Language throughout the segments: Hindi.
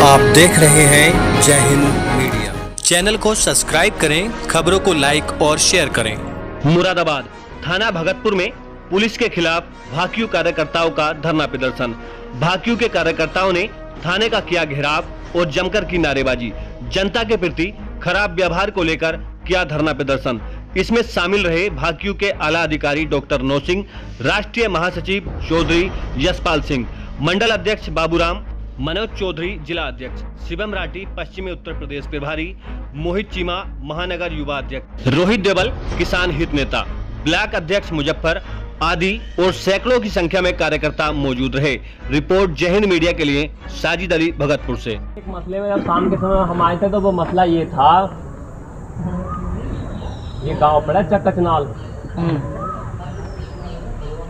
आप देख रहे हैं जय हिंद मीडिया। चैनल को सब्सक्राइब करें, खबरों को लाइक और शेयर करें। मुरादाबाद थाना भगतपुर में पुलिस के खिलाफ भाकियू कार्यकर्ताओं का धरना प्रदर्शन। भाकियू के कार्यकर्ताओं ने थाने का किया घेराव और जमकर की नारेबाजी। जनता के प्रति खराब व्यवहार को लेकर किया धरना प्रदर्शन। इसमें शामिल रहे भाकियू के आला अधिकारी डॉक्टर नौसिंह, राष्ट्रीय महासचिव चौधरी यशपाल सिंह, मंडल अध्यक्ष बाबूराम, मनोज चौधरी जिला अध्यक्ष, शिवम राठी पश्चिमी उत्तर प्रदेश प्रभारी, मोहित चीमा महानगर युवा अध्यक्ष, रोहित देवल किसान हित नेता, ब्लॉक अध्यक्ष मुजफ्फर आदि और सैकड़ों की संख्या में कार्यकर्ता मौजूद रहे। रिपोर्ट जय हिंद मीडिया के लिए साजिद अली भगतपुर से। एक मसले में जब शाम के समय हम आए थे तो वो मसला ये था, ये गांव पड़ा चक्कचनाल।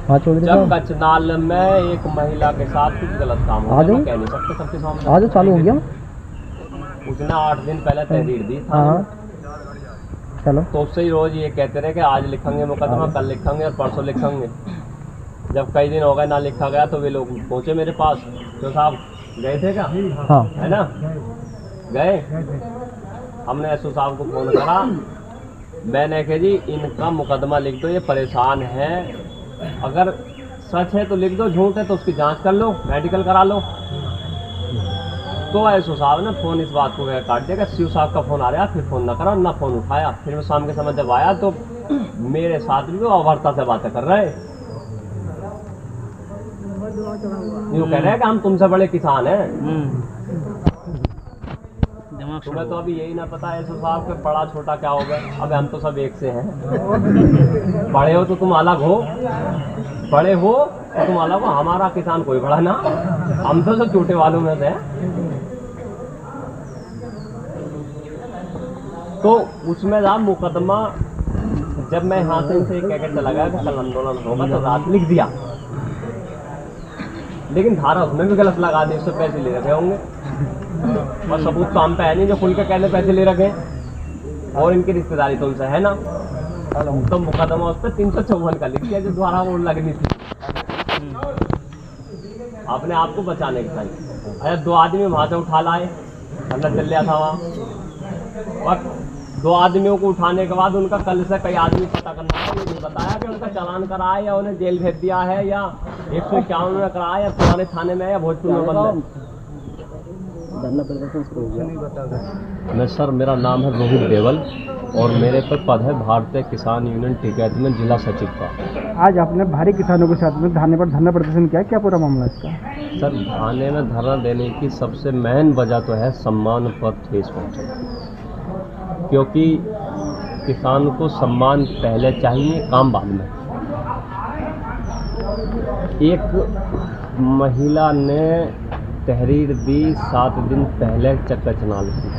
चक्कचनाल में एक महिला के साथ कुछ गलत काम हो गया, कह नहीं सकते सबके सामने। आज चालू हो गया। उसने 8 दिन पहले तहरीर दी था। चलो तो उससे ही रोज ये कहते रहे कि आज लिखेंगे मुकदमा, कल लिखेंगे और परसों लिखेंगे। जब कई दिन हो गए ना लिखा गया तो वे लोग पहुंचे मेरे पास। तो साहब गए थे क्या? हाँ। है ना, गए। हमने एसओ साहब को फोन करा, मैंने कहा जी इनका मुकदमा लिख दो, ये परेशान है। अगर सच है तो लिख दो, झूठ है तो उसकी जांच कर लो, मेडिकल करा लो। तो एसओ साहब ने फ़ोन इस बात को काट दिया कि सीओ साहब का फ़ोन आ रहा है, फिर फ़ोन ना करा, ना फ़ोन उठाया। फिर मैं शाम के समय जब आया तो मेरे साथ भी वो अभरता से बातें कर रहे। यूँ कह रहे हैं कि हम तुमसे बड़े किसान हैं। तुम्हें तो अभी यही ना पता है एसओ साहब के बड़ा छोटा क्या हो गया। अब हम तो सब एक से हैं। बड़े हो तो तुम अलग हो, बड़े हो तो तुम अलग हो। हमारा किसान कोई बड़ा ना, हम तो सब छोटे वालों में से। तो उसमें था मुकदमा। जब मैं यहाँ से कह के चला गया कि कल आंदोलन होगा तो रात लिख दिया, लेकिन धारा उसमें भी गलत लगा दी। उससे पैसे ले रखे होंगे और सबूत काम पे है नहीं जो खुल के कहने पैसे ले रखे, और इनकी रिश्तेदारी तो उनसे है ना। तो मुकदमा उस पर 354 का लिख दिया जो द्वारा वो लगनी थी अपने आप को बचाने के लिए। अरे 2 आदमी वहाँ से उठा लाए, धरना चल रहा था वहाँ। और 2 आदमियों को उठाने के बाद उनका कल से कई आदमी पता करना था। ये बताया कि उनका चालान कराया या उन्हें जेल भेज दिया है या 151 में कराया या पुराने थाने में या भोजपुर में बंद है। मैं सर, मेरा नाम है रोहित देवल और मेरे पर पद है भारतीय किसान यूनियन टिकैत में जिला सचिव का। आज आपने भारी किसानों के साथ में थाने पर धरना प्रदर्शन किया, क्या पूरा मामला इसका? सर, थाने में धरना देने की सबसे मेन वजह तो है सम्मान पर ठेस पहुँचे, क्योंकि किसान को सम्मान पहले चाहिए, काम बाद में। एक महिला ने तहरीर दी 7 दिन पहले चक्कचनाल की।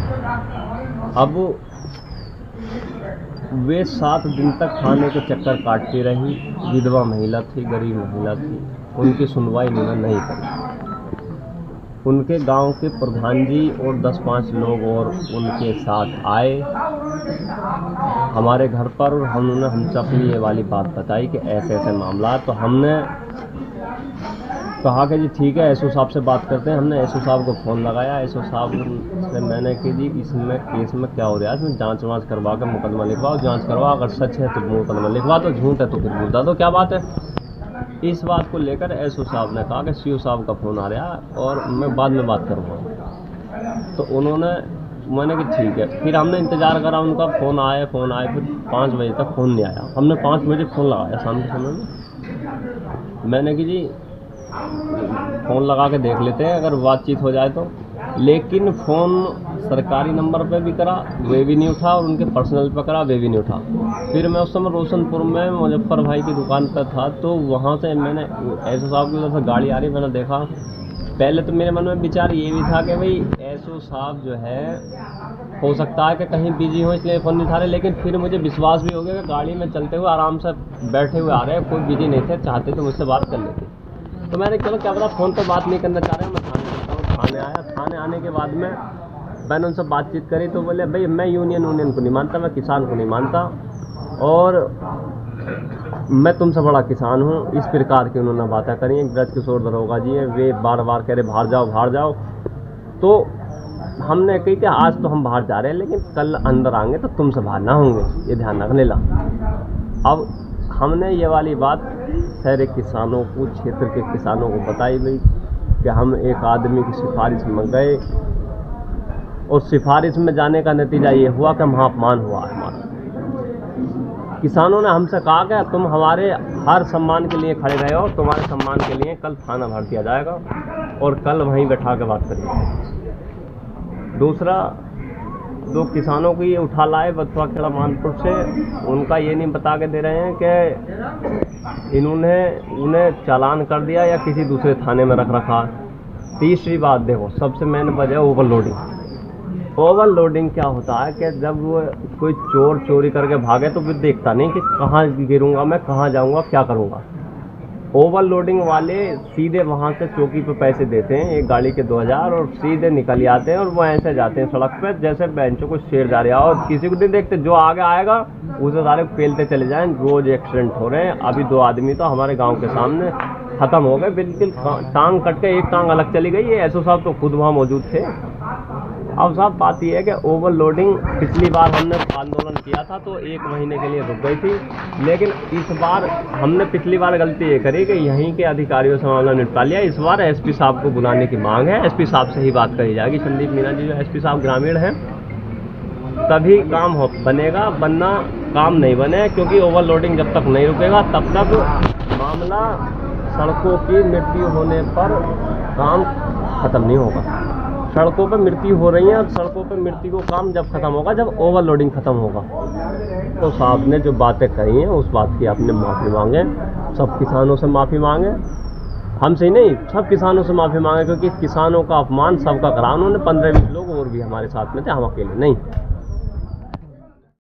अब वे 7 दिन तक थाने के चक्कर काटती रही। विधवा महिला थी, गरीब महिला थी, उनकी सुनवाई इन्होंने नहीं करी। उनके गांव के प्रधान जी और 10-5 लोग और उनके साथ आए हमारे घर पर और हमसे अपनी ये वाली बात बताई कि ऐसे ऐसे मामला। तो हमने कहा कि जी ठीक है, एसओ साहब से बात करते हैं। हमने एसओ साहब को फ़ोन लगाया। एसओ साहब से मैंने कि जी इसमें केस में क्या हो रहा है, इसमें जांच वाँच करवा कर मुकदमा लिखवाओ, जांच करवाओ, अगर सच है तो मुकदमा लिखवा दो, झूठ है तो फिर बता दो क्या बात है। इस बात को लेकर एसओ साहब ने कहा कि सीओ साहब का फ़ोन आ रहा है और मैं बाद में बात करूँगा। तो उन्होंने, मैंने कि ठीक है। फिर हमने इंतज़ार करा, उनका फ़ोन आए, फिर 5 बजे तक फ़ोन नहीं आया। हमने 5 बजे फ़ोन लगाया शाम के समय में। मैंने कि जी फ़ोन लगा के देख लेते हैं अगर बातचीत हो जाए तो। लेकिन फ़ोन सरकारी नंबर पे भी करा, वे भी नहीं उठा, और उनके पर्सनल पे करा, वे भी नहीं उठा। फिर मैं उस समय रोशनपुर में मुजफ्फर भाई की दुकान पर था, तो वहाँ से मैंने एसओ साहब की वजह से गाड़ी आ रही, मैंने देखा। पहले तो मेरे मन में विचार ये भी था कि भाई एसओ साहब जो है हो सकता है कि कहीं बिजी हो इसलिए फ़ोन नहीं उठा रहे। लेकिन फिर मुझे विश्वास भी हो गया कि गाड़ी में चलते हुए आराम से बैठे हुए आ रहे हैं, कोई बिजी नहीं थे, चाहते तो मुझसे बात कर लेते। तो मैंने चलो क्या पता फ़ोन पर बात नहीं करना चाह रहे हैं, मैं थाने जाता हूँ। थाने आया, थाने आने के बाद में मैंने उनसे बातचीत करी तो बोले भाई मैं यूनियन को नहीं मानता, मैं किसान को नहीं मानता, और मैं तुमसे बड़ा किसान हूँ। इस प्रकार की उन्होंने बातें करी। ब्रज किशोर दरोगा जी है, वे बार बार कह रहे बाहर जाओ बाहर जाओ। तो हमने कही कि आज तो हम बाहर जा रहे हैं लेकिन कल अंदर आएंगे तो तुमसे बाहर ना होंगे, ये ध्यान रखने ला। अब हमने ये वाली बात शहर के किसानों को, क्षेत्र के किसानों को बताई गई कि हम एक आदमी की सिफारिश में गए और सिफारिश में जाने का नतीजा ये हुआ कि वहाँ अपमान हुआ है हमारा। किसानों ने हमसे कहा कि तुम हमारे हर सम्मान के लिए खड़े रहे हो, तुम्हारे सम्मान के लिए कल थाना भर दिया जाएगा और कल वहीं बैठा के बात करिए। दूसरा, दो किसानों को ये उठा लाए बथुआ खेड़ा मानपुर से, उनका ये नहीं बता के दे रहे हैं कि इन्होंने उन्हें चालान कर दिया या किसी दूसरे थाने में रख रखा। तीसरी बात देखो, सबसे मेन वजह ओवरलोडिंग। ओवरलोडिंग क्या होता है कि जब वो कोई चोर चोरी करके भागे तो फिर देखता नहीं कि कहाँ गिरूंगा मैं, कहाँ जाऊंगा, क्या करूंगा। ओवरलोडिंग वाले सीधे वहाँ से चौकी पे पैसे देते हैं, एक गाड़ी के 2000, और सीधे निकल आते हैं और वो ऐसे जाते हैं सड़क पे जैसे बेंचों को शेर जा रहा है, और किसी को नहीं देखते, जो आगे आएगा उसे सारे पेलते चले जाएं। रोज एक्सीडेंट हो रहे हैं। अभी 2 आदमी तो हमारे गाँव के सामने ख़त्म हो गए, बिल्कुल टांग कट के एक टांग अलग चली गई। ये एसओ साहब तो खुद वहाँ मौजूद थे। अब साहब बात यह है कि ओवरलोडिंग पिछली बार हमने आंदोलन किया था तो 1 महीने के लिए रुक गई थी, लेकिन इस बार हमने पिछली बार गलती ये करी कि यहीं के अधिकारियों से मामला निपटा लिया। इस बार एसपी साहब को बुलाने की मांग है, एसपी साहब से ही बात करी जाएगी। संदीप मीना जी जो एसपी साहब ग्रामीण हैं, तभी काम बनेगा, वरना काम नहीं बने, क्योंकि ओवरलोडिंग जब तक नहीं रुकेगा तब तक मामला सड़कों की मृत्यु होने पर काम खत्म नहीं होगा। सड़कों पर मृत्यु हो रही है, और सड़कों पर मृत्यु को काम जब खत्म होगा, जब ओवरलोडिंग खत्म होगा। तो साहब ने जो बातें कही हैं उस बात की आपने माफ़ी मांगे, सब किसानों से माफ़ी मांगे, हमसे ही नहीं सब किसानों से माफ़ी मांगे, क्योंकि किसानों का अपमान सबका करा। उन्होंने 15-20 लोग और भी हमारे साथ में थे, हम अकेले नहीं।